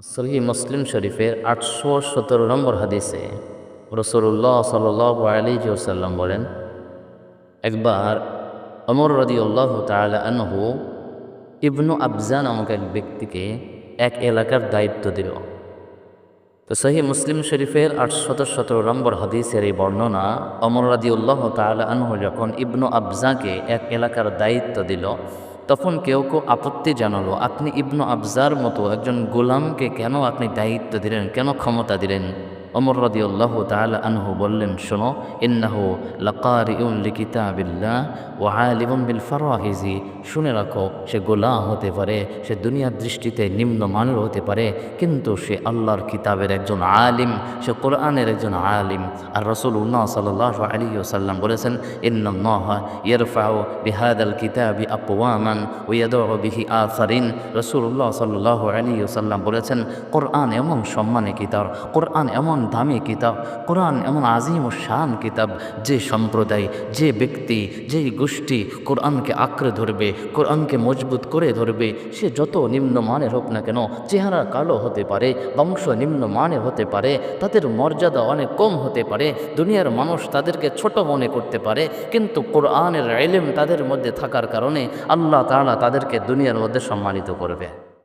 সহিহ মুসলিম শরীফের 817 নম্বর হাদিসে রাসূলুল্লাহ সাল্লাল্লাহু আলাইহি ওয়াসাল্লাম বলেন, একবার ওমর রাদিয়াল্লাহু তাআলা আনহু ইবনু আবজা নামক এক ব্যক্তিকে এক এলাকার দায়িত্ব দিল। তো সহিহ মুসলিম শরীফের 817 নম্বর হাদিসের এই বর্ণনা, ওমর রাদিয়াল্লাহু তাআলা আনহু যখন ইবনু আবজাকে এক এলাকার দায়িত্ব দিল, তখন কেউ কেউ আপত্তি জানালো, আপনি ইবনু আবজার মতো একজন গোলামকে কেন আপনি দায়িত্ব দিলেন, কেন ক্ষমতা দিলেন? ওমর রাদিয়াল্লাহু তাআলা আনহু বললেন, শোনো, ইন্নাহু লাকারিউন লিকিতাবিল্লাহ ওয়া আলিমুন বিল ফারাহিজি। শুনে রাখো, সে গোলাম হতে পারে, সে দুনিয়ার দৃষ্টিতে নিম্নমানের হতে পারে, কিন্তু সে আল্লাহর কিতাবের একজন আলিম, সে কোরআনের একজন আলিম। আর রাসূলুল্লাহ সাল্লাল্লাহু আলাইহি ওয়াসাল্লাম বলেছেন, ইন্নাল্লাহা ইয়ারফাউ বিহাদাল কিতাবি আকওয়ামান ওয়া ইয়াদউ বিহি আখারিন। রাসূলুল্লাহ সাল্লাল্লাহু আলাইহি ওয়াসাল্লাম বলেছেন, কোরআন এমন সম্মানী কিতাব, কোরআন এমন দামি কিতাব, কোরআন এমন আজিম ও শান কিতাব, যে সম্প্রদায়, যে ব্যক্তি, যেই গোষ্ঠী কোরআনকে আঁকড়ে ধরবে, কোরআনকে মজবুত করে ধরবে, সে যত নিম্নমানের হোক না কেন, চেহারা কালো হতে পারে, বংশ নিম্নমানের হতে পারে, তাদের মর্যাদা অনেক কম হতে পারে, দুনিয়ার মানুষ তাদেরকে ছোট মনে করতে পারে, কিন্তু কোরআনের ইলম তাদের মধ্যে থাকার কারণে আল্লাহ তাআলা তাদেরকে দুনিয়ার মধ্যে সম্মানিত করবে।